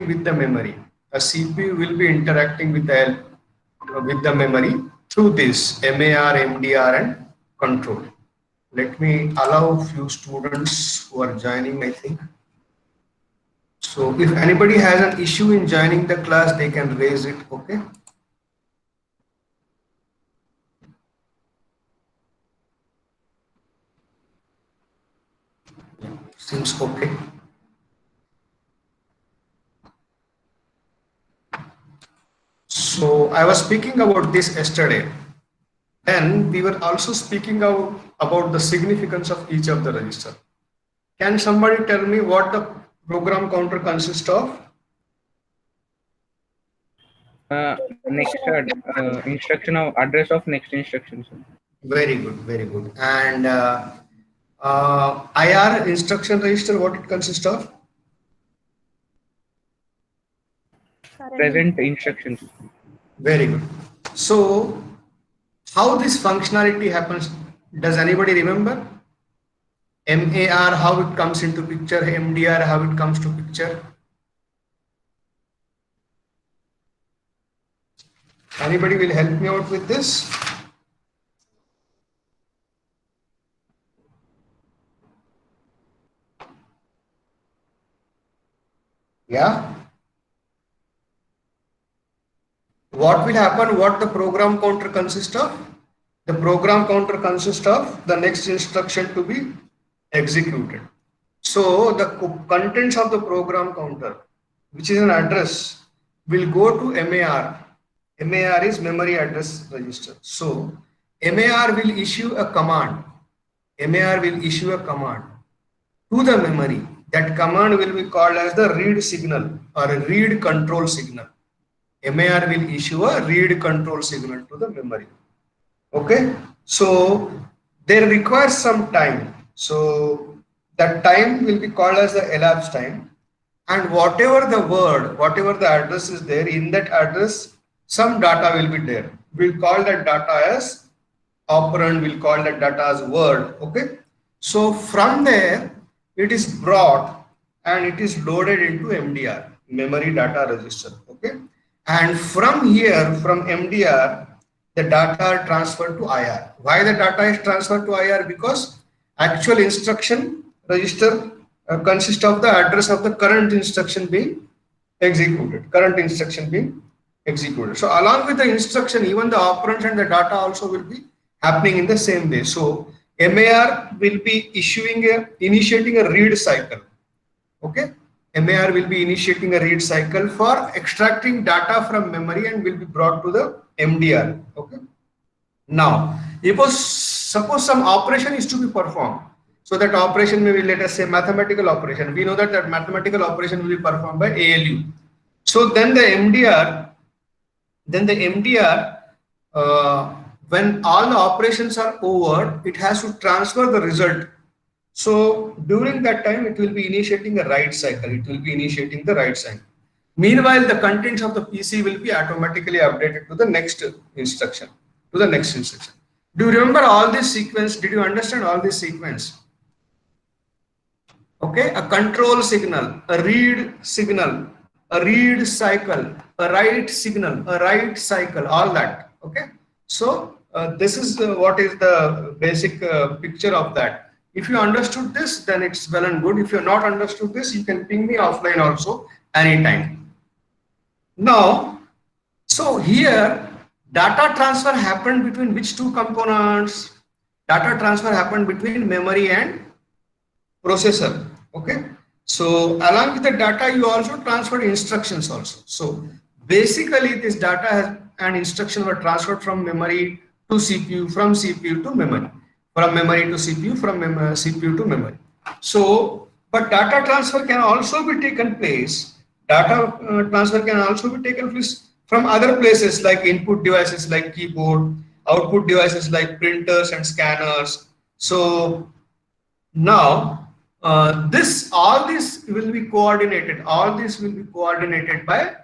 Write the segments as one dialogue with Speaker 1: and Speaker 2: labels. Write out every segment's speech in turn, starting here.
Speaker 1: with the memory. A CPU will be interacting with the memory through this MAR, MDR, and control. Let me allow few students who are joining, I think. So if anybody has an issue in joining the class, they can raise it, okay? Seems okay. So I was speaking about this yesterday. Then we were also speaking about the significance of each of the register. Can somebody tell me what the program counter consists of?
Speaker 2: Next instruction of address of next instruction, sir.
Speaker 1: Very good, very good. And IR instruction register, what it consists of?
Speaker 2: Present instructions.
Speaker 1: Very good. So how this functionality happens, does anybody remember? MAR, how it comes into picture, MDR, how it comes to picture. Anybody will help me out with this? Yeah. What will happen? What the program counter consists of? The program counter consists of the next instruction to be executed. So the contents of the program counter, which is an address, will go to MAR. MAR is memory address register. So MAR will issue a command. MAR will issue a command to the memory. That command will be called as the read signal or a read control signal. MAR will issue a read control signal to the memory. Okay, so they require some time. So that time will be called as the elapsed time. And whatever the word, whatever the address is there, in that address, some data will be there. We'll call that data as operand, we'll call that data as word. Okay, so from there, it is brought and it is loaded into MDR, memory data register. Okay, and from here, from MDR, the data are transferred to IR. Why the data is transferred to IR? Because actual instruction register consists of the address of the current instruction being executed, current instruction being executed. So along with the instruction, even the operands and the data also will be happening in the same way. So MAR will be initiating a read cycle. Okay, MAR will be initiating a read cycle for extracting data from memory and will be brought to the MDR. Okay, now suppose some operation is to be performed. So that operation may be, let us say, mathematical operation. We know that mathematical operation will be performed by ALU. So then the MDR, when all the operations are over, it has to transfer the result. So during that time, it will be initiating a write cycle. It will be initiating the write cycle. Meanwhile, the contents of the PC will be automatically updated to the next instruction, to the next instruction. Do you remember all this sequence? Did you understand all this sequence? Okay, a control signal, a read signal, a read cycle, a write signal, a write cycle, all that. Okay, so this is what is the basic picture of that. If you understood this, then it's well and good. If you not understood this, you can ping me offline also anytime. Now, so here data transfer happened between which two components? Data transfer happened between memory and processor. Okay, so along with the data, you also transferred instructions also. So basically, this data and instruction were transferred from memory to CPU, from CPU to memory, from memory to CPU, from CPU to memory. So, but data transfer can also be taken place. Data transfer can also be taken place from other places like input devices like keyboard, output devices like printers and scanners. So now all this will be coordinated. All this will be coordinated by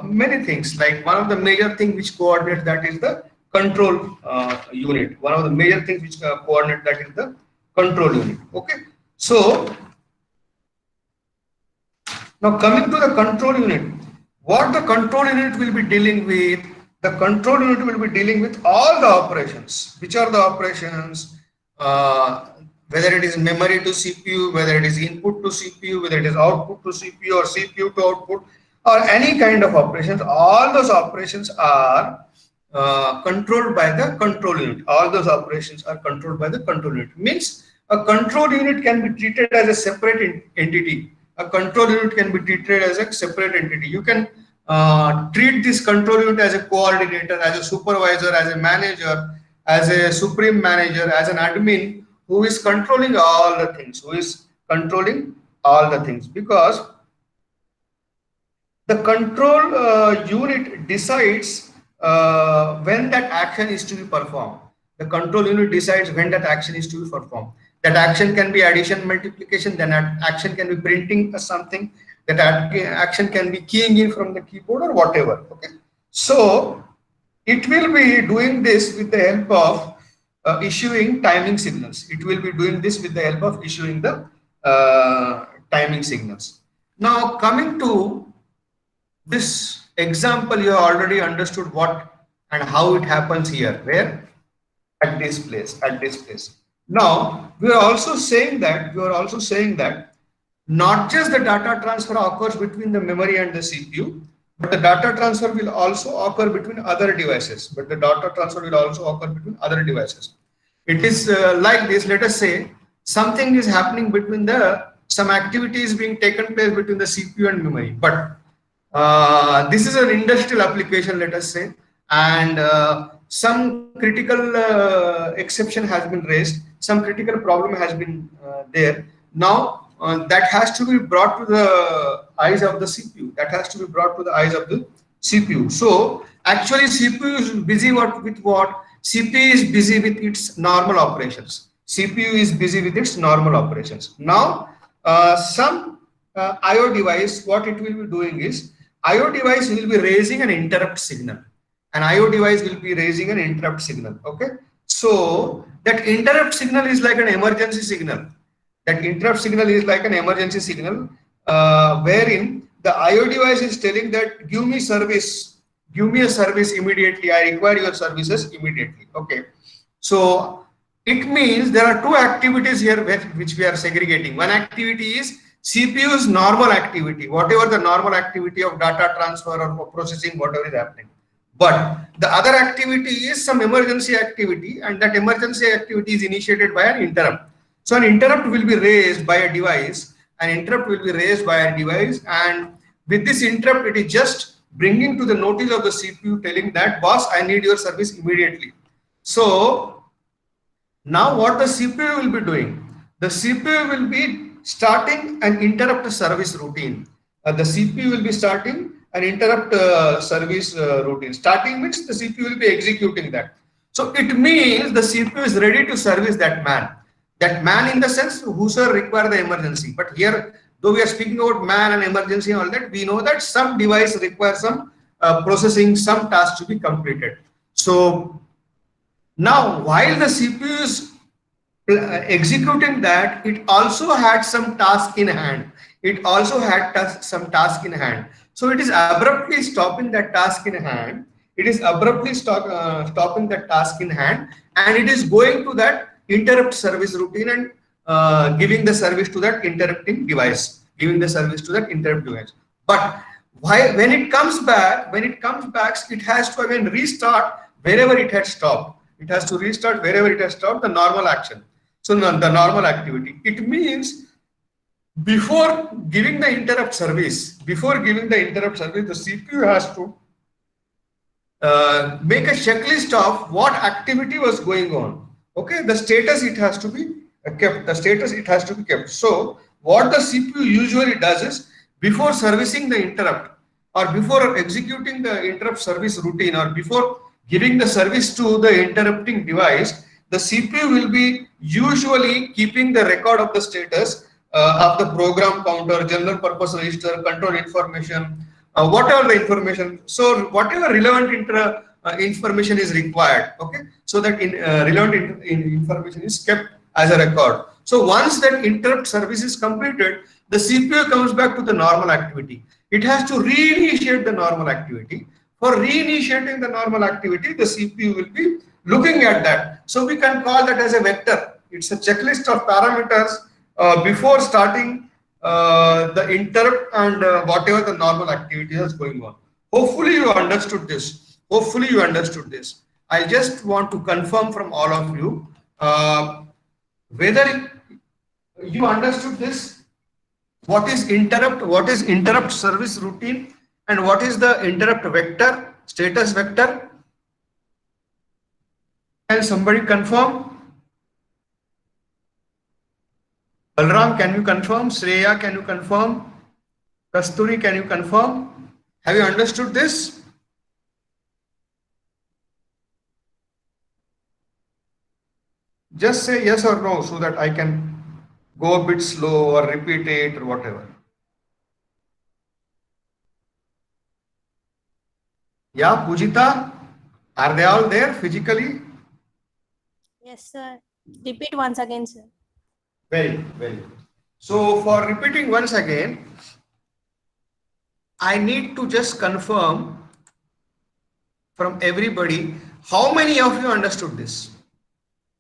Speaker 1: many things. Like one of the major things which coordinates that is the control unit. One of the major things which coordinate that is the control unit. Okay, so Now coming to the control unit, what the control unit will be dealing with, the control unit will be dealing with all the operations. Which are the operations? Whether it is memory to CPU, whether it is input to CPU, whether it is output to CPU or CPU to output, or any kind of operations, all those operations are controlled by the control unit. All those operations are controlled by the control unit. Means a control unit can be treated as a separate entity. A control unit can be treated as a separate entity. You can treat this control unit as a coordinator, as a supervisor, as a manager, as a supreme manager, as an admin who is controlling all the things, because the control unit decides when that action is to be performed. The control unit decides when that action is to be performed. That action can be addition, multiplication, then action can be printing something, that action can be keying in from the keyboard or whatever. Okay, so it will be doing this with the help of issuing timing signals. It will be doing this with the help of issuing the timing signals. Now coming to this example, you have already understood what and how it happens here. Where? At this place, Now we are also saying that not just the data transfer occurs between the memory and the CPU, but the data transfer will also occur between other devices. It is like this. Let us say something is happening between some activity is being taken place between the CPU and memory, but this is an industrial application, let us say, and some critical exception has been raised, some critical problem has been there. Now that has to be brought to the eyes of the CPU. So actually CPU is busy with what? CPU is busy with its normal operations. Now some IO device, what it will be doing is, IO device will be raising an interrupt signal. Okay, so that interrupt signal is like an emergency signal. Wherein the IO device is telling that give me a service immediately. I require your services immediately. Okay, so it means there are two activities here which we are segregating. One activity is CPU's normal activity, whatever the normal activity of data transfer or processing, whatever is happening. But the other activity is some emergency activity, and that emergency activity is initiated by an interrupt. So an interrupt will be raised by a device, and with this interrupt, it is just bringing to the notice of the CPU telling that, boss, I need your service immediately. So now what the CPU will be doing? The CPU will be starting an interrupt service routine. The CPU will be starting an interrupt service routine. Starting means the CPU will be executing that. So it means the CPU is ready to service that man. That man in the sense whosoever require the emergency. But here, though we are speaking about man and emergency and all that, we know that some device requires some processing, some task to be completed. So now while the CPU is executing that, it also had some task in hand. So it is abruptly stopping that task in hand. And it is going to that interrupt service routine and giving the service to that interrupting device. But when it comes back, it has to again restart wherever it had stopped. The normal action. So the normal activity. It means before giving the interrupt service, the CPU has to make a checklist of what activity was going on. Okay, the status it has to be kept. So what the CPU usually does is, before servicing the interrupt, or before executing the interrupt service routine, or before giving the service to the interrupting device, the CPU will be usually keeping the record of the status of the program counter, general purpose register, control information, whatever the information. So whatever relevant information is required. Okay, so that relevant information is kept as a record. So once that interrupt service is completed, the CPU comes back to the normal activity. It has to reinitiate the normal activity. For reinitiating the normal activity, the CPU will be looking at that. So we can call that as a vector. It's a checklist of parameters before starting the interrupt and whatever the normal activity is going on. Hopefully you understood this. Hopefully you understood this. I just want to confirm from all of you whether you understood this. What is interrupt service routine, and what is the interrupt vector, status vector? Can somebody confirm? Balram, can you confirm? Shreya, can you confirm? Kasturi, can you confirm? Have you understood this? Just say yes or no so that I can go a bit slow or repeat it or whatever. Yeah, Pujita, are they all there physically?
Speaker 3: Yes, sir. Repeat once again, sir.
Speaker 1: Very good. So for repeating once again, I need to just confirm from everybody, how many of you understood this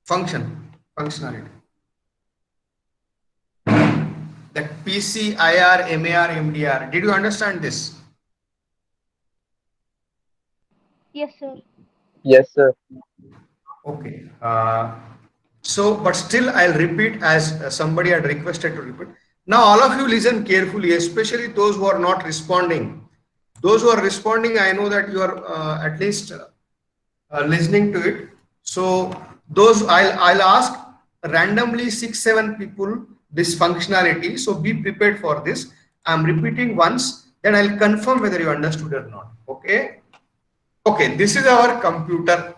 Speaker 1: functionality? That PC, IR, MAR, MDR. Did you understand this?
Speaker 4: Yes, sir.
Speaker 5: Yes, sir.
Speaker 1: Okay. So, but still I'll repeat as somebody had requested to repeat. Now all of you listen carefully, especially those who are not responding. Those who are responding, I know that you are at least listening to it. So those I'll ask randomly 6-7 people this functionality. So be prepared for this. I'm repeating once, then I'll confirm whether you understood or not. Okay. Okay. This is our computer.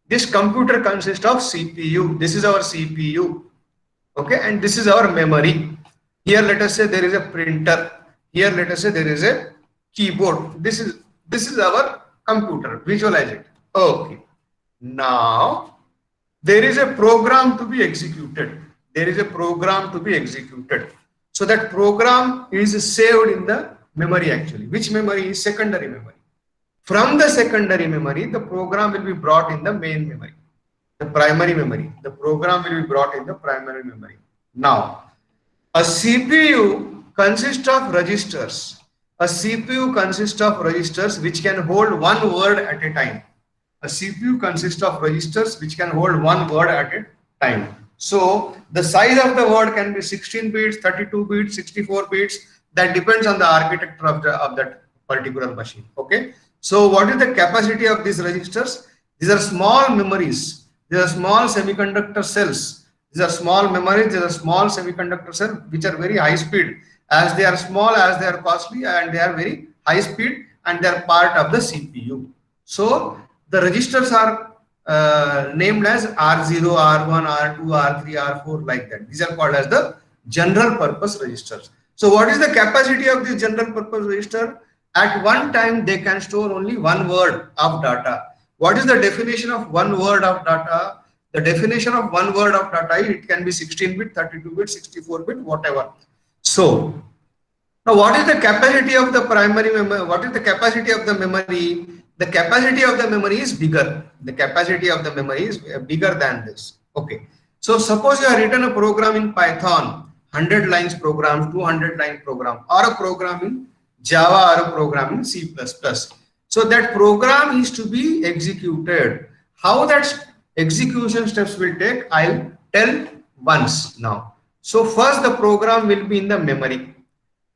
Speaker 1: This computer consists of CPU. This is our CPU. Okay. And this is our memory. Here, let us say there is a printer. Here, let us say there is a keyboard. This is our computer. Visualize it. Okay. Now, there is a program to be executed. There is a program to be executed. So that program is saved in the memory actually. Which memory is secondary memory? From the secondary memory, the program will be brought in the main memory, the primary memory. The program will be brought in the primary memory. Now, a CPU consists of registers. A CPU consists of registers which can hold one word at a time. A CPU consists of registers which can hold one word at a time. So the size of the word can be 16 bits, 32 bits, 64 bits. That depends on the architecture of that particular machine. Okay. So what is the capacity of these registers? These are small memories. These are small semiconductor cells. These are small memories. These are small semiconductor cells which are very high speed. As they are small, as they are costly, and they are very high speed, and they are part of the CPU. So the registers are named as R0, R1, R2, R3, R4 like that. These are called as the general purpose registers. So what is the capacity of this general purpose register? At one time, they can store only one word of data. What is the definition of one word of data? The definition of one word of data, it can be 16-bit, 32-bit, 64-bit, whatever. So, now what is the capacity of the primary memory? What is the capacity of the memory? The capacity of the memory is bigger. The capacity of the memory is bigger than this. Okay. So, suppose you have written a program in Python, 100 lines program, 200 line program, or a program in Java, or a program in C++. So that program is to be executed. How that execution steps will take, I'll tell once now. So first the program will be in the memory.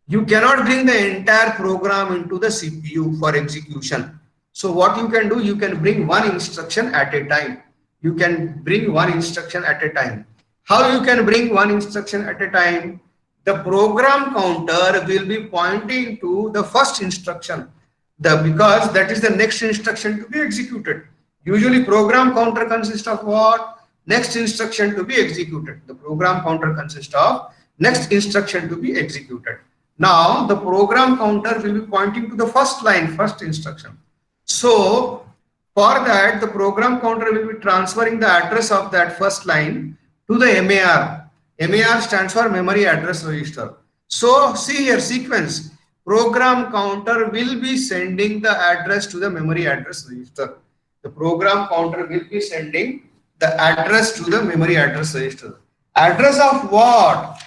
Speaker 1: You cannot bring the entire program into the CPU for execution. So what you can do, you can bring one instruction at a time. You can bring one instruction at a time. How you can bring one instruction at a time? The program counter will be pointing to the first instruction, because that is the next instruction to be executed. Usually program counter consists of what? Next instruction to be executed. The program counter consists of next instruction to be executed. Now the program counter will be pointing to the first line, first instruction. So for that, the program counter will be transferring the address of that first line to the MAR. MAR stands for memory address register. So see here, sequence. Program counter will be sending the address to the memory address register. The program counter will be sending the address to the memory address register. Address of what?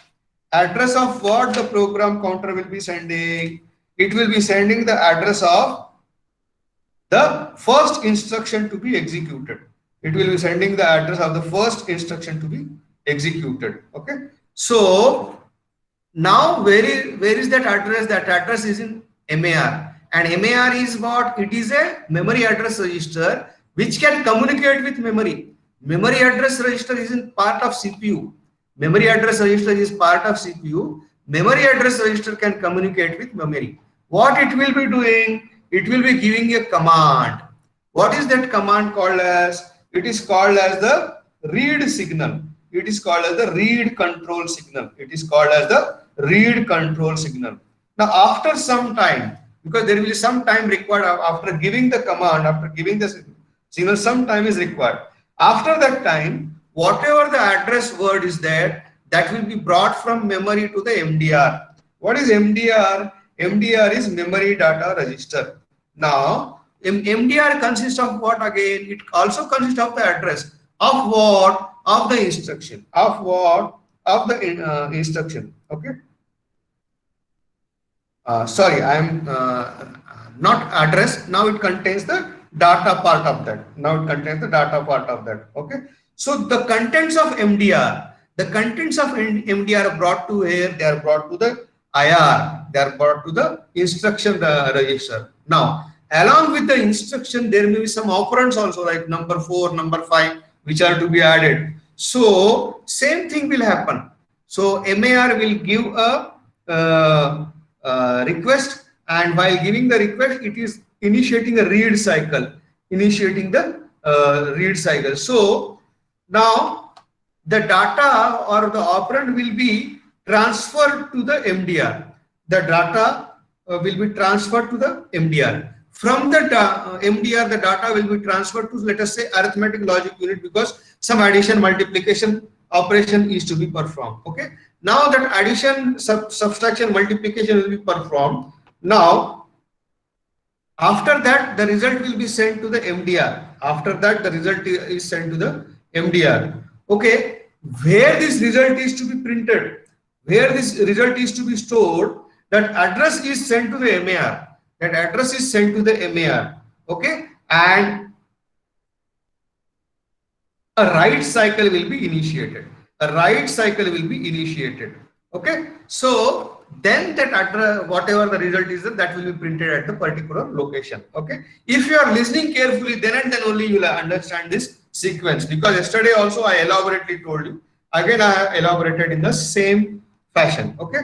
Speaker 1: Address of what the program counter will be sending? It will be sending the address of the first instruction to be executed. It will be sending the address of the first instruction to be executed. Okay. So now where is that address? That address is in MAR, and MAR is what? It is a memory address register which can communicate with memory. Memory address register is in part of CPU. Memory address register is part of CPU. Memory address register can communicate with memory. What it will be doing? It will be giving a command. What is that command called as? It is called as the read signal. It is called as the read control signal. It is called as the read control signal. Now after some time, because there will be some time required after giving the command, after giving the signal, some time is required. After that time, whatever the address word is there, that will be brought from memory to the MDR. What is MDR? MDR is memory data register. Now, MDR consists of what again? It also consists of the address of what? Of the instruction. Of what? Of the instruction. Okay. Sorry, I am not address. Now it contains the data part of that. Now it contains the data part of that. Okay. So the contents of MDR, the contents of MDR are brought to here. They are brought to the IR. They are brought to the instruction register. Now, along with the instruction, there may be some operands also, like number 4, number 5, which are to be added. So same thing will happen. So MAR will give a request, and while giving the request, it is initiating a read cycle. Initiating the read cycle. So now the data or the operand will be transferred to the MDR. The data will be transferred to the MDR. From the MDR, the data will be transferred to, let us say, arithmetic logic unit, because some addition, multiplication operation is to be performed. Okay. Now that addition, subtraction, multiplication will be performed. Now, after that, the result will be sent to the MDR. After that, the result is sent to the MDR. Okay. Where this result is to be printed, where this result is to be stored, that address is sent to the MAR. That address is sent to the MAR. Okay. And a write cycle will be initiated. A write cycle will be initiated. Okay. So then that address, whatever the result is, that will be printed at the particular location. Okay. If you are listening carefully, then and then only you will understand this sequence, because yesterday also I elaborately told you. Again, I have elaborated in the same fashion. Okay.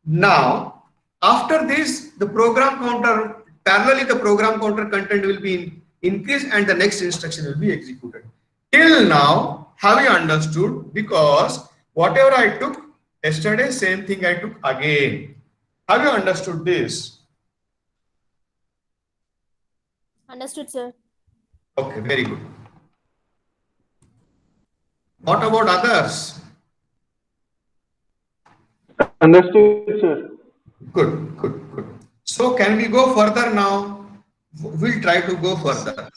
Speaker 1: Now, after this, the program counter, parallelly the program counter content will be increased and the next instruction will be executed. Till now, have you understood? Because whatever I took yesterday, same thing I took again. Have you understood this?
Speaker 3: Understood, sir.
Speaker 1: Okay, very good. What about others?
Speaker 5: Understood, sir.
Speaker 1: Good, good, good. So can we go further now? We'll try to go further.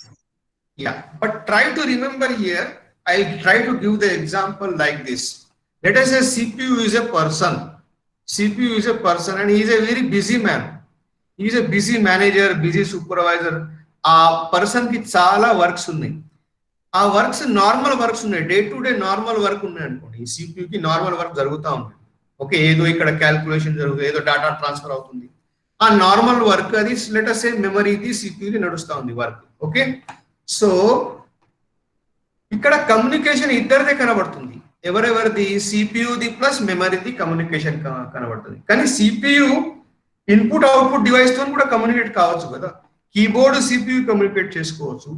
Speaker 1: Yeah, but try to remember here, I'll try to give the example like this. Let us say CPU is a person. CPU is a person and he is a very busy man. He is a busy manager, busy supervisor. A person ki chala works unnai. A works normal works unnai. Day to day normal work unnai anukondi. CPU ki normal work jaruguta undi. Okay, ఏదో ఇక్కడ calculation జరుగుతుంది, ఏదో data transfer అవుతుంది. ఆ normal work అది let us సే మెమరీది సిపియూది నడుస్తూ ఉంది work. Okay. So ఇక్కడ కమ్యూనికేషన్ ఇద్దరిదే కనబడుతుంది. ఎవరెవరిది? సిపియూది ప్లస్ మెమరీది కమ్యూనికేషన్ కనబడుతుంది. కానీ సిపియు ఇన్పుట్ అవుట్పుట్ డివైస్ తో కూడా కమ్యూనికేట్ కావచ్చు కదా. కీబోర్డ్ సిపియు కమ్యూనికేట్ చేసుకోవచ్చు,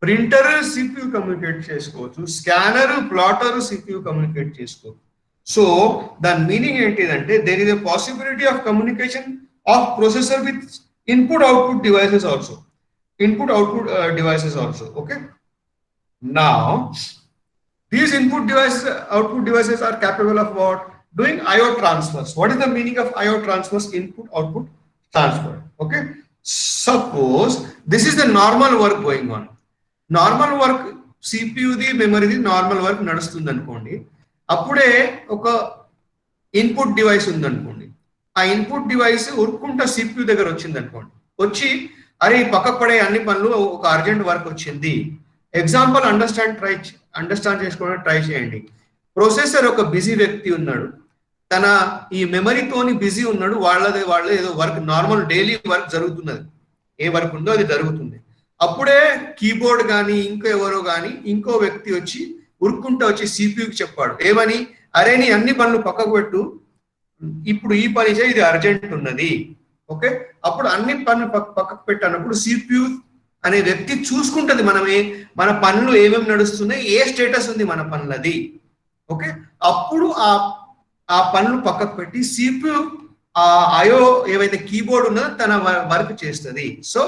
Speaker 1: ప్రింటర్ సిపియు కమ్యూనికేట్ చేసుకోవచ్చు, స్కానర్ ప్లాటర్ సిపియు కమ్యూనికేట్ చేసుకోవచ్చు. So the meaning ఏంటిదంటే there is a possibility of communication of processor with input output devices also. Input output devices also. Okay. Now these input devices, output devices are capable of what? doing IO transfers. What is the meaning of IO transfers? Input, output, transfer. Okay. Suppose this is the normal work going on. Normal work CPU the memory the normal work నడుస్తుంది అనుకోండి. అప్పుడే ఒక input device ఉంది అనుకోండి. ఆ input device ఉరుక్కుంటా CPU దగ్గర వచ్చింది అనుకోండి. వచ్చి అరే ఈ పక్కకు పడే అన్ని పనులు ఒక అర్జెంట్ వర్క్ వచ్చింది. ఎగ్జాంపుల్ అండర్స్టాండ్ చేసుకోవడానికి ట్రై చేయండి. ప్రొసెసర్ ఒక బిజీ వ్యక్తి ఉన్నాడు, తన ఈ మెమరీతోని బిజీ ఉన్నాడు, వాళ్ళ ఏదో వర్క్ నార్మల్ డైలీ వర్క్ జరుగుతున్నది, ఏ వర్క్ ఉందో అది జరుగుతుంది. అప్పుడే కీబోర్డ్ కానీ ఇంకో ఎవరో కానీ ఇంకో వ్యక్తి వచ్చి ఉరుక్కుంటూ వచ్చి సిపియుకి చెప్పాడు ఏమని, అరే నీ అన్ని పనులు పక్కకు పెట్టు, ఇప్పుడు ఈ పని చేయి, ఇది అర్జెంట్ ఉన్నది. ఓకే, అప్పుడు అన్ని పనులు పక్కకు పెట్టినప్పుడు సిపియు అనే వ్యక్తి చూసుకుంటది మన పనులు ఏమేమి నడుస్తున్నాయి, ఏ స్టేటస్ ఉంది మన పనులది. ఓకే, అప్పుడు ఆ పనులు పక్కకు పెట్టి సిపియు ఆ ఐఓ ఏవైతే కీబోర్డ్ ఉన్నదో తన వర్క్ చేస్తుంది. So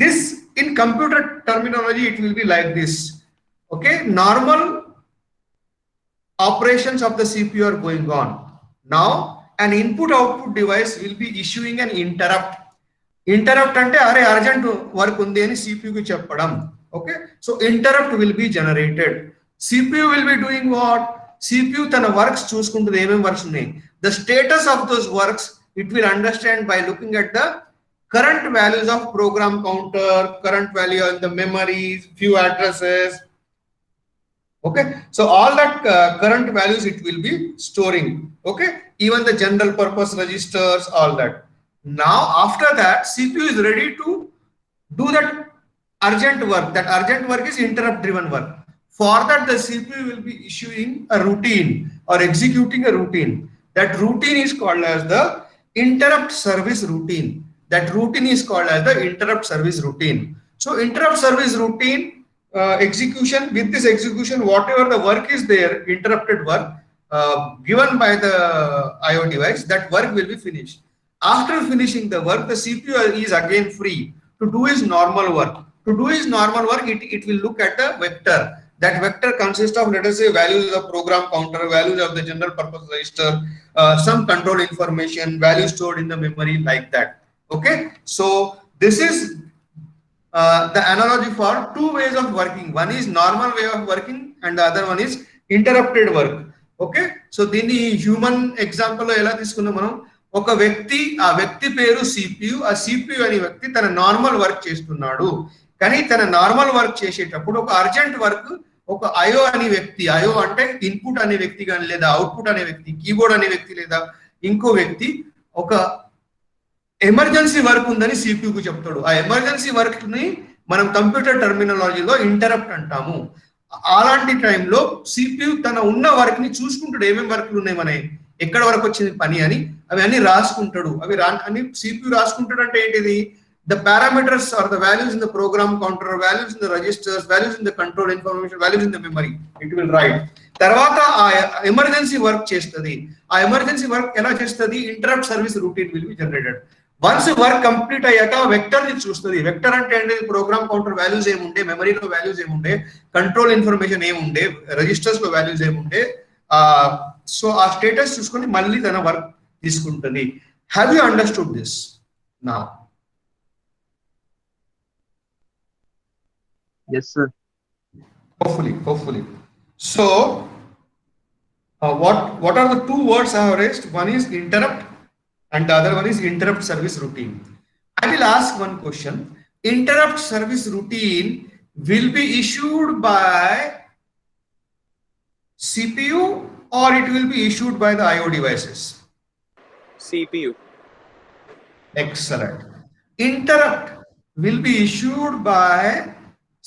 Speaker 1: this in computer terminology it will be like this. Okay, normal operations of the CPU are going on. Now an input output device will be issuing an interrupt. Interrupt ante are urgent work undi ani CPU ki cheppadam. Okay, so interrupt will be generated. CPU will be doing what? CPU tana works choosukuntundi em works unnai. The status of those works it will understand by looking at the current values of program counter, current value in the memory, few addresses. Okay, so all that current values it will be storing. Okay, even the general purpose registers, all that. Now after that CPU is ready to do that urgent work. That urgent work is interrupt driven work. For that the CPU will be issuing a routine or executing a routine. That routine is called as the interrupt service routine. That routine is called as the interrupt service routine. So interrupt service routine execution, with this execution whatever the work is there, interrupted work given by the IO device, that work will be finished. After finishing the work, the CPU is again free to do his normal work. To do his normal work, it will look at the vector. That vector consists of, let us say, values of the program counter, values of the general purpose register, some control information, values stored in the memory, like that. Okay, so this is the analogy for two ways of working. One is normal way of working and the other one is interrupted work. Okay, so దీన్ని human example లో ఎలా తీసుకున్నాం మనం, ఒక వ్యక్తి, ఆ వ్యక్తి పేరు CPU, ఆ CPU అనే వ్యక్తి తన నార్మల్ వర్క్ చేస్తున్నాడు, కానీ తన నార్మల్ వర్క్ చేసేటప్పుడు ఒక అర్జెంట్ వర్క్ ఒక IO అనే వ్యక్తి, IO అంటే ఇన్పుట్ అనే వ్యక్తి కానీ లేదా అవుట్పుట్ అనే వ్యక్తి, కీబోర్డ్ అనే వ్యక్తి లేదా ఇంకో వ్యక్తి ఒక ఎమర్జెన్సీ వర్క్ ఉందని CPU కు చెప్తాడు. ఆ ఎమర్జెన్సీ వర్క్ ని మనం కంప్యూటర్ టర్మినాలజీలో ఇంటరప్ట్ అంటాము. అలాంటి టైంలో CPU తన ఉన్న వర్క్ ని చూసుకుంటాడు, ఏమేమి వర్క్లు ఉన్నాయి, మన ఎక్కడ వరకు వచ్చింది పని అని, అవి అన్ని రాసుకుంటాడు. అన్ని CPU రాసుకుంటాడు అంటే ఏంటిది, the parameters or the values in the program counter, values in the registers, values in the control information, values in the memory, it will write. తర్వాత ఆ ఎమర్జెన్సీ వర్క్ చేస్తుంది. ఆ ఎమర్జెన్సీ వర్క్ ఎలా చేస్తుంది, interrupt service routine will be generated. Once work complete అయ్యాక vector ని చూస్తుంది. Vector అంటే ఏంటి, ప్రోగ్రామ్ కౌంటర్ వాల్యూస్ ఏముండే, మెమరీలో వాల్యూస్ ఏముండే, కంట్రోల్ ఇన్ఫర్మేషన్ ఏముండే, రిజిస్టర్స్ లో వాల్యూస్ ఏముండే, సో ఆ స్టేటస్ చూసుకొని మళ్ళీ తన వర్క్ తీసుకుంటుంది. Have you understood this now?
Speaker 5: Yes, sir.
Speaker 1: Hopefully. So what are the two words I have raised? One is interrupt and the other one is interrupt service routine. I will ask one question. Interrupt service routine will be issued by CPU or it will be issued by the IO devices?
Speaker 6: CPU.
Speaker 1: Excellent. Interrupt will be issued by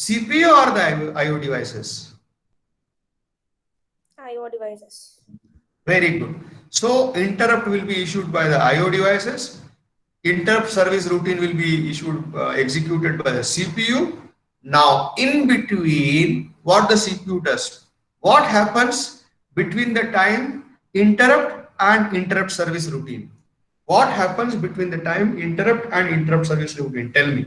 Speaker 1: CPU or the IO devices?
Speaker 3: IO devices.
Speaker 1: Very good. So interrupt will be issued by the IO devices. Interrupt service routine will be issued, executed by the CPU. Now in between, what the CPU does? What happens between the time interrupt and interrupt service routine? What happens between the time interrupt and interrupt service routine? Tell me.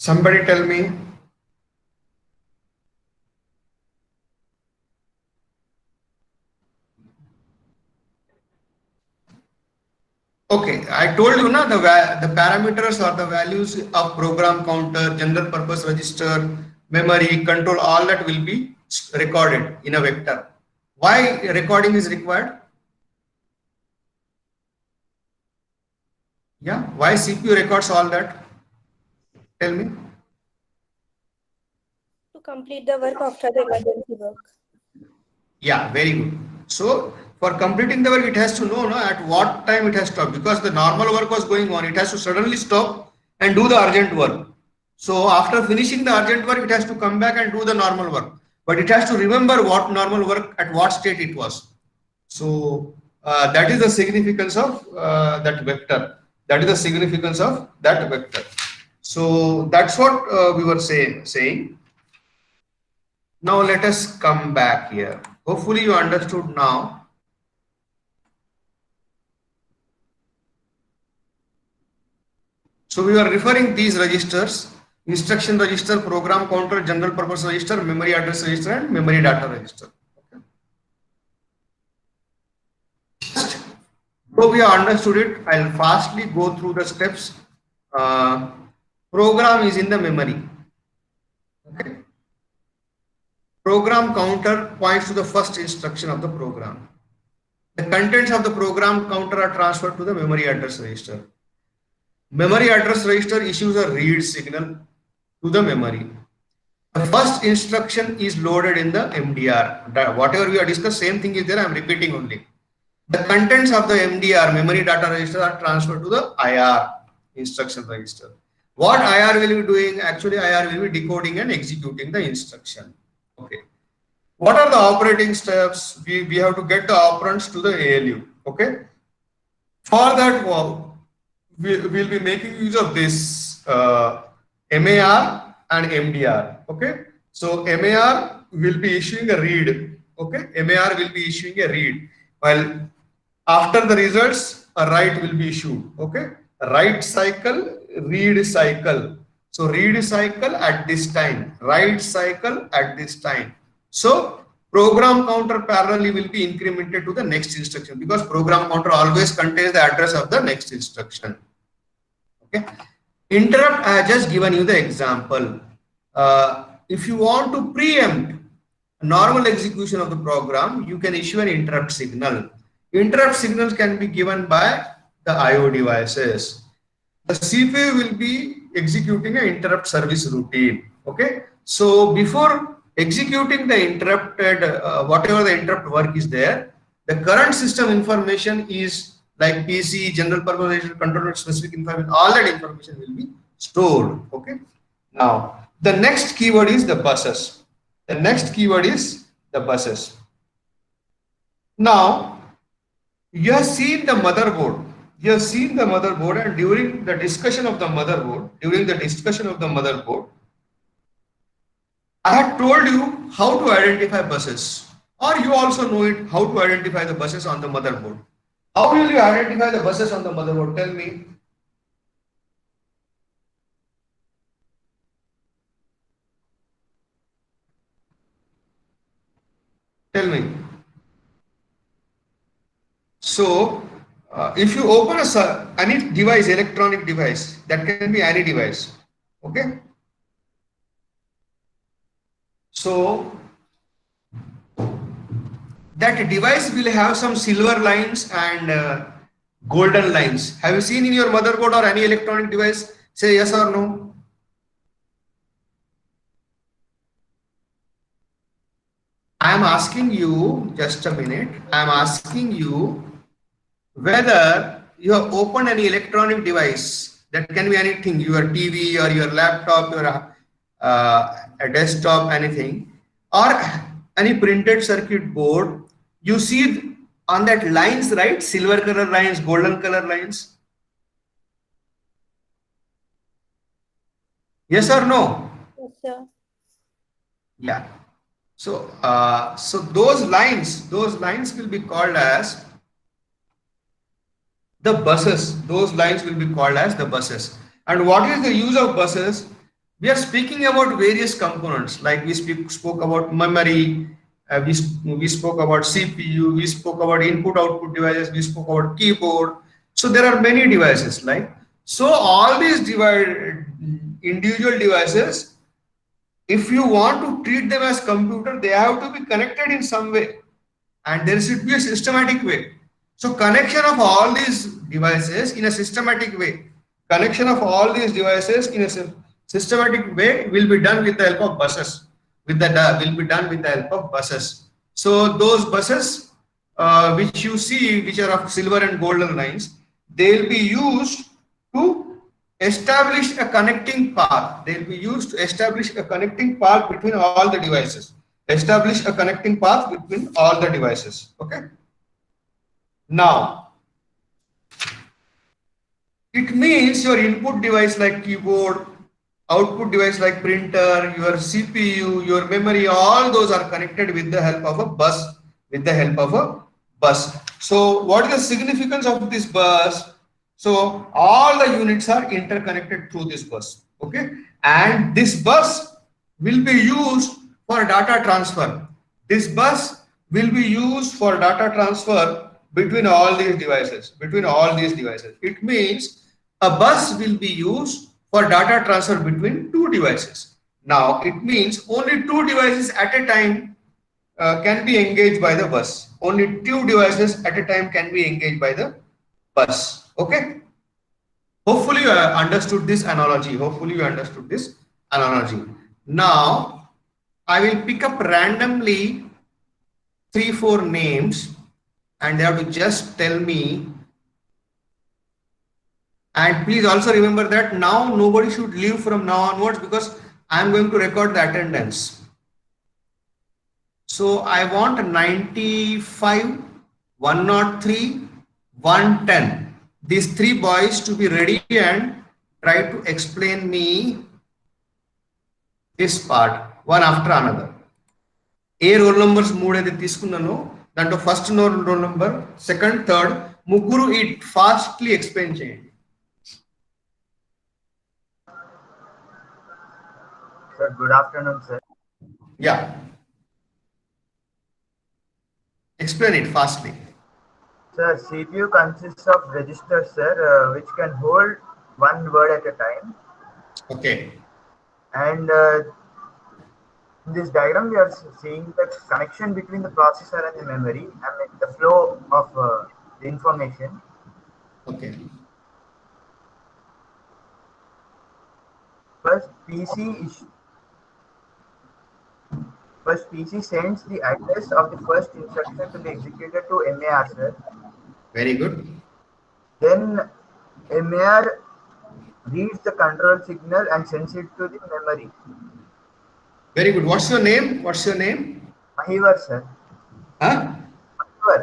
Speaker 1: Somebody tell me. Okay, I told you na the parameters or the values of program counter, general purpose register, memory, control, all that will be recorded in a vector. Why recording is required? Yeah, why CPU records all that? Tell me.
Speaker 3: To complete the work after the emergency work.
Speaker 1: Yeah, very good. So for completing the work, it has to know no, at what time it has stopped, because the normal work was going on. It has to suddenly stop and do the urgent work. So after finishing the urgent work, it has to come back and do the normal work. But it has to remember what normal work at what state it was. So that is the significance of that vector. That is the significance of that vector. So that's what we were saying. Now let us come back here. Hopefully you understood now. So we are referring these registers: instruction register, program counter, general purpose register, memory address register, and memory data register. Okay. So we have understood it. I'll fastly go through the steps. Program is in the memory. Okay. Program counter points to the first instruction of the program. The contents of the program counter are transferred to the memory address register. Memory address register issues a read signal to the memory. The first instruction is loaded in the MDR. Whatever we have discussed, same thing is there. I am repeating only. The contents of the MDR, memory data register, are transferred to the IR, instruction register. What IR will be doing? Actually, IR will be decoding and executing the instruction. Okay. What are the operating steps? We have to get the operands to the ALU. Okay. For that, we'll be making use of this MAR and MDR. Okay. So MAR will be issuing a read. Okay. MAR will be issuing a read, while after the results, a write will be issued. Okay. Write cycle, read cycle. So read cycle at this time, write cycle at this time. So program counter parallelly will be incremented to the next instruction, because program counter always contains the address of the next instruction. Okay. Interrupt, I have just given you the example. If you want to preempt normal execution of the program, you can issue an interrupt signal. Interrupt signals can be given by the IO devices. The CPU will be executing an interrupt service routine. Okay. So before executing the interrupted, whatever the interrupt work is there, the current system information is like PC, general purpose controller, specific information, all that information will be stored. Okay. Now, the next keyword is the buses. The next keyword is the buses. Now, you have seen the motherboard. You have seen the motherboard, and during the discussion of the motherboard, I had told you how to identify buses, or you also know it how to identify the buses on the motherboard. How will you identify the buses on the motherboard? Tell me. Tell me. So, if you open any device, electronic device, that can be any device. Okay. So, that device will have some silver lines and golden lines. Have you seen in your motherboard or any electronic device? Say yes or no. I am asking you, just a minute. I am asking you whether you have opened any electronic device. That can be anything, your TV or your laptop, your a desktop, anything, or any printed circuit board. You see on that lines, right? Silver color lines, golden color lines. Yes or no?
Speaker 3: Yes, sir.
Speaker 1: Yeah. So, so those lines will be called as the buses. Those lines will be called as the buses. And what is the use of buses? We are speaking about various components, like we spoke about memory, we spoke about CPU, we spoke about input output devices, we spoke about keyboard. So there are many devices, like, so all these individual devices, if you want to treat them as computer, they have to be connected in some way, and there should be a systematic way. So connection of all these devices in a systematic way, connection of all these devices in a systematic way will be done with the help of buses. Will be done with the help of buses. So those buses, which you see, which are of silver and golden lines, they will be used to establish a connecting path. They will be used to establish a connecting path between all the devices. Establish a connecting path between all the devices. Okay. Now, it means your input device like keyboard, output device like printer, your CPU, your memory, all those are connected with the help of a bus, with the help of a bus. So what is the significance of this bus? So all the units are interconnected through this bus. Okay. And this bus will be used for data transfer. This bus will be used for data transfer between all these devices, It means a bus will be used for data transfer between two devices. Now it means only two devices at a time can be engaged by the bus. Only two devices at a time can be engaged by the bus. Okay. Hopefully you understood this analogy. Now I will pick up randomly 3-4 names, and they have to just tell me. And please also remember that now nobody should leave from now onwards, because I am going to record the attendance. So I want 95, 103, 110. These three boys to be ready and try to explain me this part one after another. A roll numbers మూడు అయితే తీసుకున్నాను, దాంట్లో first roll number, second, third, ముగ్గురు it fastly explain చేయండి.
Speaker 7: Sir, good afternoon, sir.
Speaker 1: Yeah. Explain it fastly.
Speaker 7: Sir, CPU consists of registers, sir, which can hold one word at a time.
Speaker 1: Okay.
Speaker 7: And in this diagram, we are seeing the connection between the processor and the memory, and the flow of the information.
Speaker 1: Okay.
Speaker 7: First, PC sends the address of the first instruction to be executed to MAR, sir.
Speaker 1: Very good.
Speaker 7: Then MAR reads the control signal and sends it to the memory.
Speaker 1: Very good. What's your name?
Speaker 7: Mahivar, sir.
Speaker 1: Huh?
Speaker 7: Mahivar.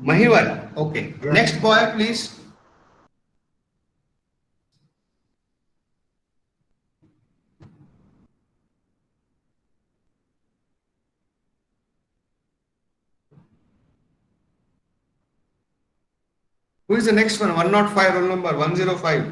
Speaker 1: Mahivar. Okay.
Speaker 7: Yes.
Speaker 1: Next boy, please. Who is the next one? 105, roll number 105.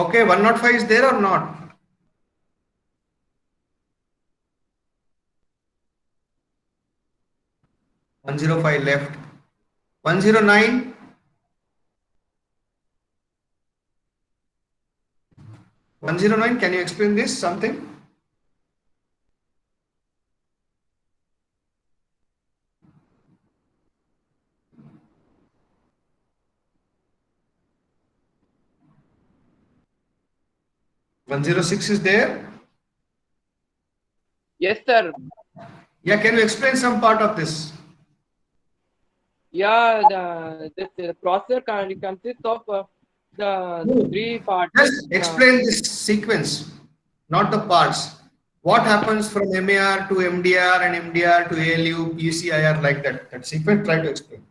Speaker 1: Okay, 105 is there or not? (105) left. 109. 109, can you explain this something? (106) is there?
Speaker 8: Yes, sir.
Speaker 1: Yeah, can you explain some part of this?
Speaker 8: Yeah, the processor consists of the three parts.
Speaker 1: Just explain this sequence, not the parts. What happens from MAR to MDR and MDR to ALU, PCIR, like that? That sequence, try to explain.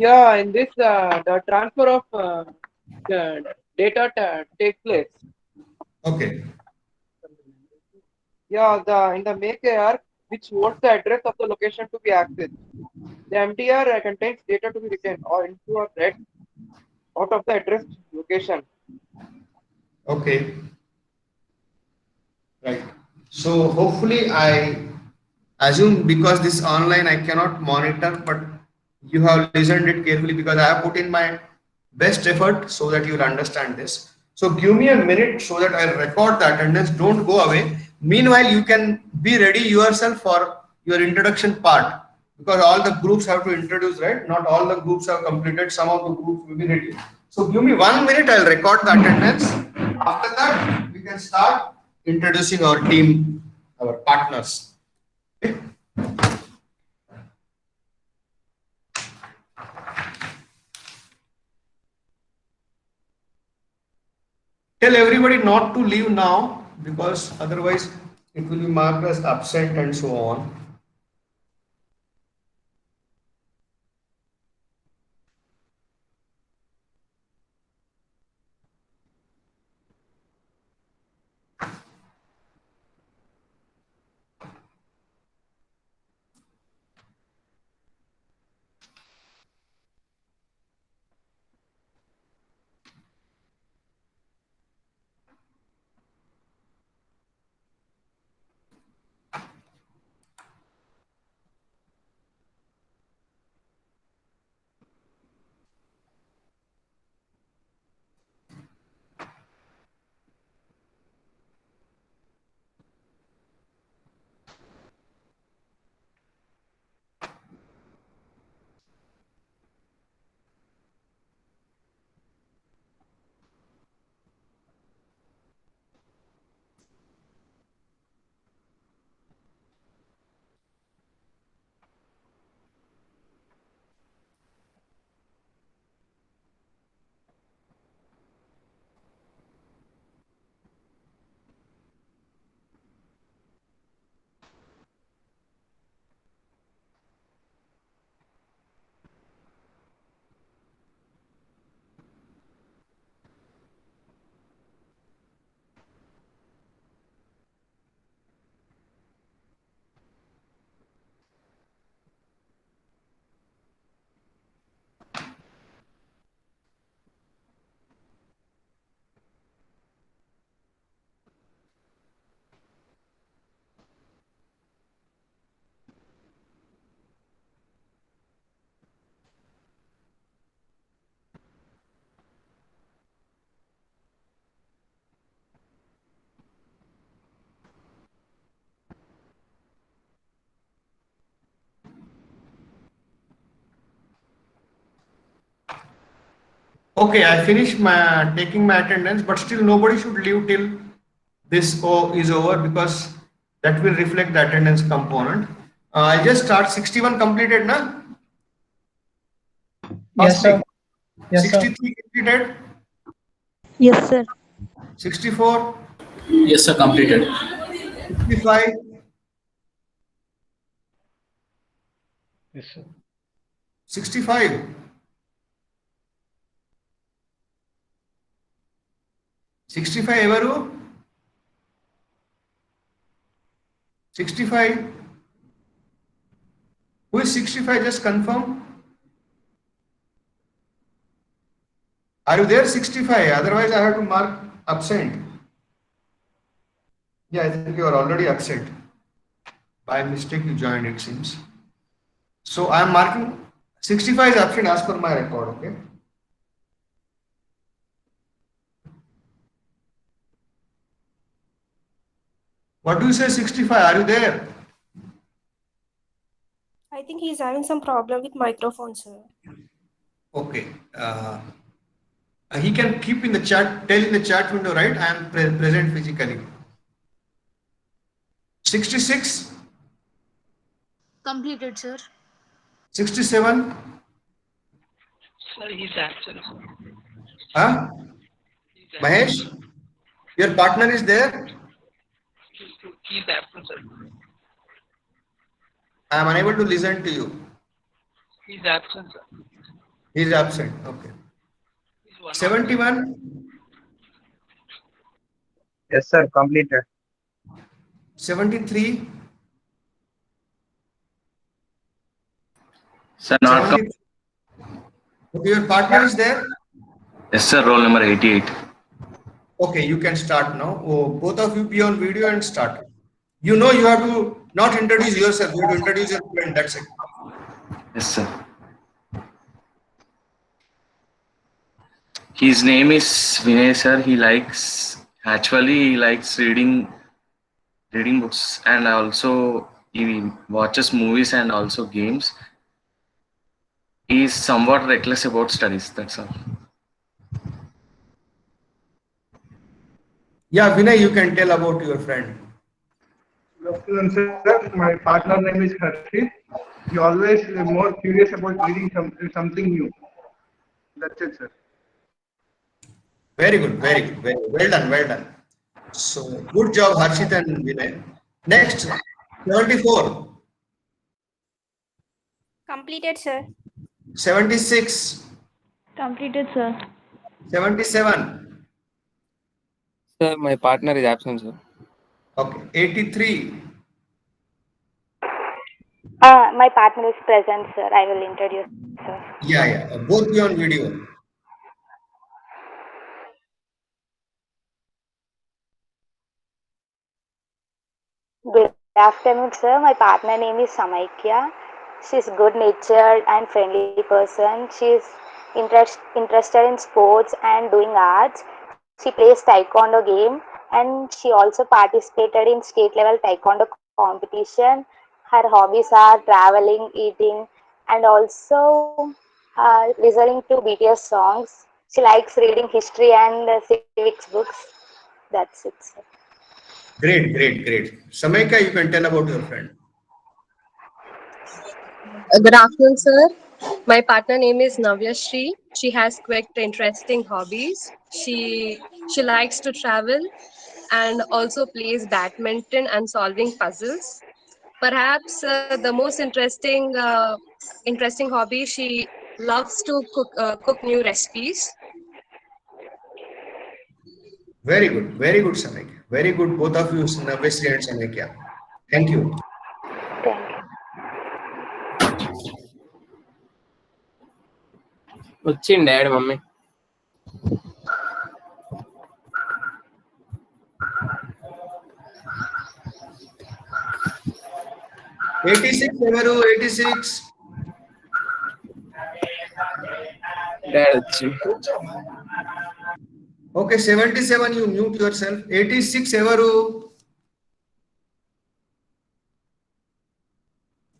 Speaker 8: Yeah, in this the transfer of the data takes place.
Speaker 1: Okay.
Speaker 8: Yeah, in the make AR, which holds the address of the location to be accessed. The MDR contains data to be written or into or read. out of the address location.
Speaker 1: Okay. Right. So hopefully I assume because this online I cannot monitor, but you have listened it carefully because I have put in my best effort so that you'll understand this. So give me a minute so that I'll record the attendance. Don't go away. Meanwhile, you can be ready yourself for your introduction part because all the groups have to introduce, right? Not all the groups have completed. Some of the groups will be ready. So give me 1 minute. I'll record the attendance. After that, we can start introducing our team, our partners. Okay? Tell everybody not to leave now because otherwise it will be marked as absent and so on. Okay, I finished my taking my attendance, but still nobody should leave till this is over because that will reflect the attendance component. I just start 61 completed, na?
Speaker 9: Yes, sir. Yes, sir.
Speaker 1: 63 completed,
Speaker 4: Yes, sir.
Speaker 1: 64,
Speaker 10: Yes, sir, completed.
Speaker 1: 65,
Speaker 9: Yes, sir.
Speaker 1: 65, 65 evaru? 65. Who is 65? Just confirm. Are you there 65? Otherwise, I have to mark absent. Yeah, I think you are already absent. By mistake, you joined, it seems. So I am marking 65 is absent as per my record, okay? What do you say, 65? Are you there?
Speaker 3: I think he's having some problem with microphone, sir.
Speaker 1: Okay. He can keep in the chat, tell in the chat window, right? I am present physically. 66,
Speaker 4: Completed, sir.
Speaker 1: 67,
Speaker 8: Sir, he's absent.
Speaker 1: huh? Mahesh, your partner is there?
Speaker 8: He's absent, sir.
Speaker 1: I am unable to listen to you.
Speaker 8: He's absent, sir.
Speaker 1: He is absent. Okay. 71,
Speaker 7: Yes, sir. Completed.
Speaker 1: 73,
Speaker 10: Sir, not
Speaker 1: 70. Okay, your partner is there?
Speaker 10: Yes, sir. Roll number 88.
Speaker 1: Okay, you can start now. Oh, both of you be on video and start. You know you have to not introduce yourself, you have to introduce your friend, that's it.
Speaker 10: Yes, sir. His name is Vinay, sir. He likes reading books, and also he watches movies and also games. He is somewhat reckless about studies. That's all.
Speaker 1: Yeah, Vinay, you can tell about your friend.
Speaker 5: Good afternoon, sir. My partner name is Harshit. He always more curious about reading something new. That's it, sir.
Speaker 1: Very good, very good, very good. Well done, well done. So good job, Harshit and Vinay. Next, 74,
Speaker 3: Completed, sir.
Speaker 1: 76,
Speaker 4: Completed, sir.
Speaker 1: 77,
Speaker 11: Sir, my partner is absent, sir.
Speaker 1: okay, 83,
Speaker 4: My partner is present, sir. I will introduce, sir.
Speaker 1: yeah, both be on video.
Speaker 4: Good afternoon, sir. My partner name is Samaikya. She's good-natured and friendly person. She's interested in sports and doing arts. She plays taekwondo game and she also participated in state level taekwondo competition. Her hobbies are traveling, eating, and also listening to BTS songs. She likes reading history and civics books. That's it, sir.
Speaker 1: Great, great, great. Samaika, you can tell about your friend.
Speaker 12: Good afternoon, sir. My partner name is Navya Shri. She has quite interesting hobbies. She likes to travel and also plays badminton and solving puzzles. Perhaps the most interesting hobby, she loves to cook new recipes.
Speaker 1: Very good, Samaika. Very good, both of you, Navesri and Samaika. Thank you.
Speaker 4: Thank you.
Speaker 11: వచ్చింది daddy mummy.
Speaker 1: 86, ఎవరు 86?
Speaker 11: Daddy వచ్చింది.
Speaker 1: Okay, 77, you mute yourself. 86, ఎవరు?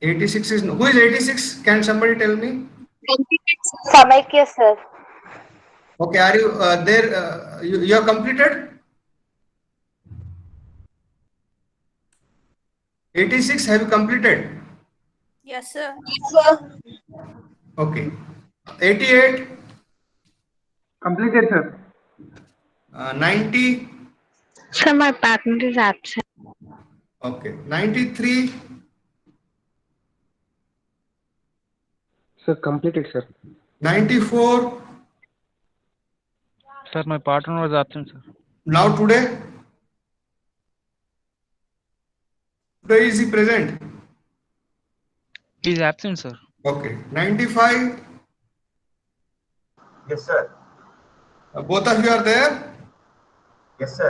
Speaker 1: 86 is no. Who is 86? Can somebody tell me?
Speaker 4: Samaikya, sir.
Speaker 1: Okay, are you there? You have completed? 86, have you completed?
Speaker 3: Yes, sir.
Speaker 1: Okay. 88,
Speaker 5: Completed, sir.
Speaker 1: 90,
Speaker 4: Sir, my partner is absent.
Speaker 1: okay. 93,
Speaker 9: Sir, completed, sir.
Speaker 1: 94,
Speaker 9: Sir, my partner was absent, sir.
Speaker 1: now today? Today is he present?
Speaker 9: He is absent, sir.
Speaker 1: Okay. 95,
Speaker 7: Yes, sir.
Speaker 1: both of you are there?
Speaker 7: Yes, sir.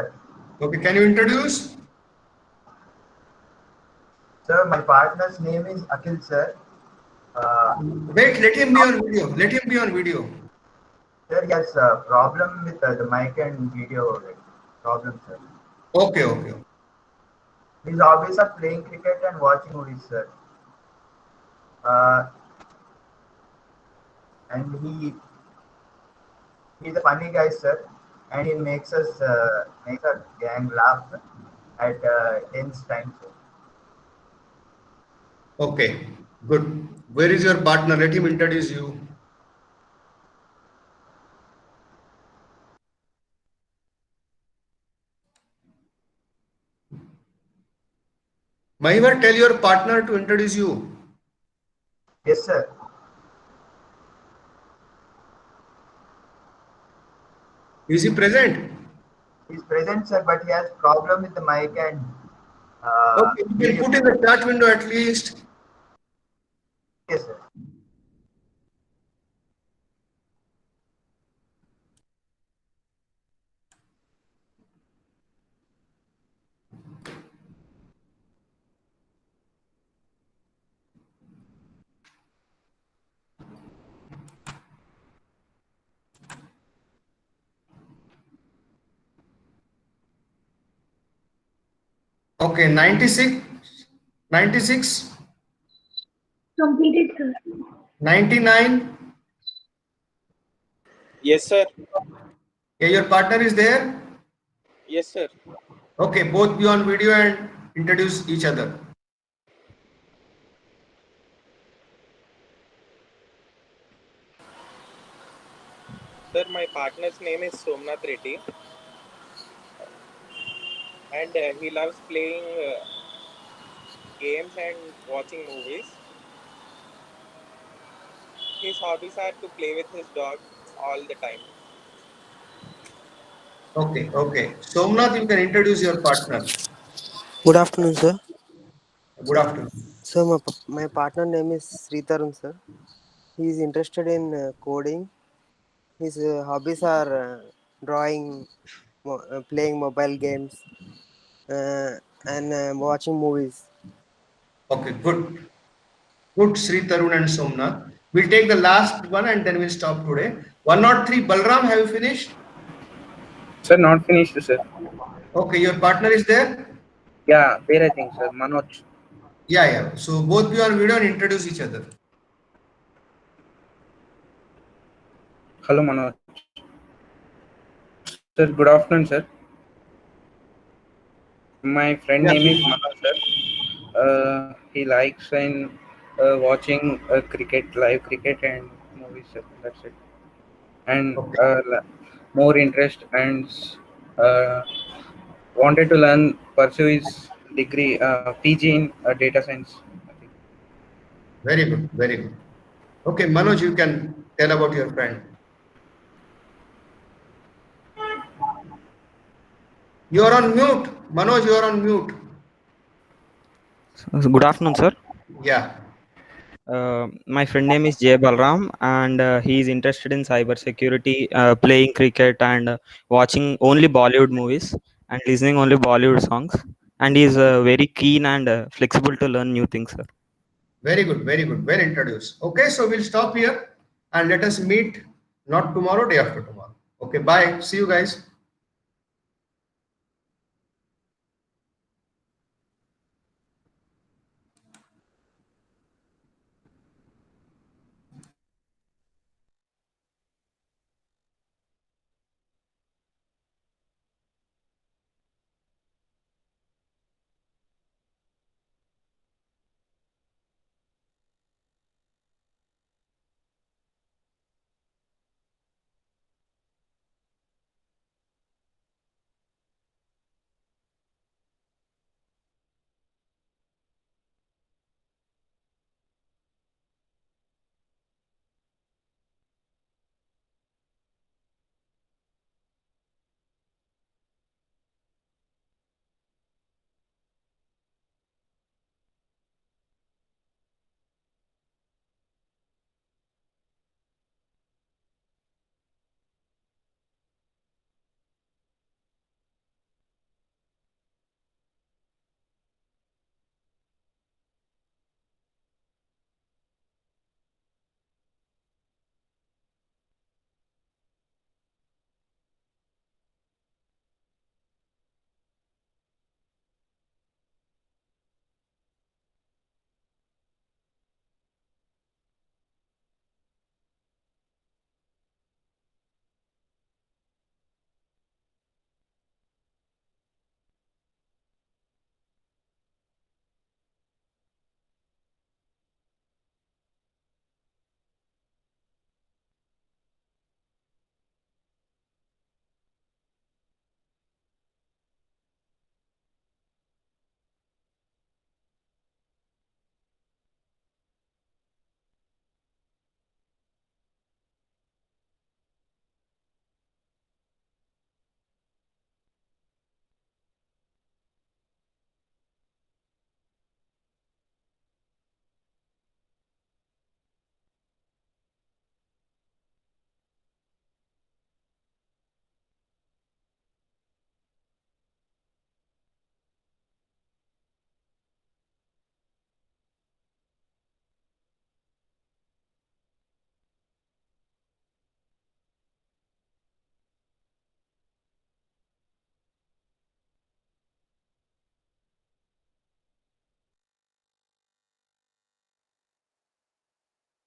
Speaker 1: Okay, can you introduce?
Speaker 7: Sir, my partner's name is Akhil, sir.
Speaker 1: Wait, let him be on video. Let him be on video.
Speaker 7: Sir, he has a problem with the mic and video problem, sir.
Speaker 1: Okay.
Speaker 7: His hobbies are playing cricket and watching movies, sir. And he's a funny guy, sir. And he makes our gang laugh at tense times, sir.
Speaker 1: Okay, good. Where is your partner? Let him introduce you. Mahivar, tell your partner to introduce you.
Speaker 7: Yes, sir.
Speaker 1: Is he present?
Speaker 7: He's present, sir, but he has problem with the mic and
Speaker 1: Okay, you can put in the chat window at least.
Speaker 7: yes, sir.
Speaker 1: Okay, 96, 96,
Speaker 13: Completed, sir.
Speaker 1: 99.
Speaker 6: Yes, sir.
Speaker 1: Yeah, your partner is there.
Speaker 6: Yes, sir.
Speaker 1: Okay, both be on video and introduce each other.
Speaker 6: Sir, my partner's name is Somnath Reddy, and he loves playing games and watching movies. His hobbies are to play with his dog all the time.
Speaker 1: Okay, okay. Somnath, you can introduce your partner.
Speaker 14: Good afternoon, sir.
Speaker 1: Good afternoon.
Speaker 14: Sir, my partner name is Sritarun, sir. He is interested in coding. His hobbies are drawing, playing mobile games, and watching movies.
Speaker 1: Okay, good. Good, Sri Tarun and Somnath. We'll take the last one and then we'll stop today. 103, Balram, have you finished?
Speaker 2: Sir, not finished, sir.
Speaker 1: Okay, your partner is there?
Speaker 2: Yeah, there I think, sir. Manoj.
Speaker 1: Yeah, yeah. So both be on video and introduce each other.
Speaker 2: Hello, Manoj. Sir, good afternoon, sir. My friend
Speaker 1: Yeah.
Speaker 2: name is Manoj, sir. He likes in watching cricket, live cricket and movies, sir. That's it. And more interest and wanted to learn, pursue his degree, PG in data science. I think.
Speaker 1: Very good, very good. Okay, Manoj, you can tell about your friend. You are on mute. Manoj, you are on mute.
Speaker 15: Good afternoon, sir.
Speaker 1: Yeah.
Speaker 15: My friend name is Jay Balram, and he is interested in cybersecurity, playing cricket, and watching only Bollywood movies and listening only Bollywood songs. And he is very keen and flexible to learn new things, sir.
Speaker 1: Very good, very good. Well introduced. Okay, so we'll stop here and let us meet not tomorrow, day after tomorrow. Okay, bye. See you guys.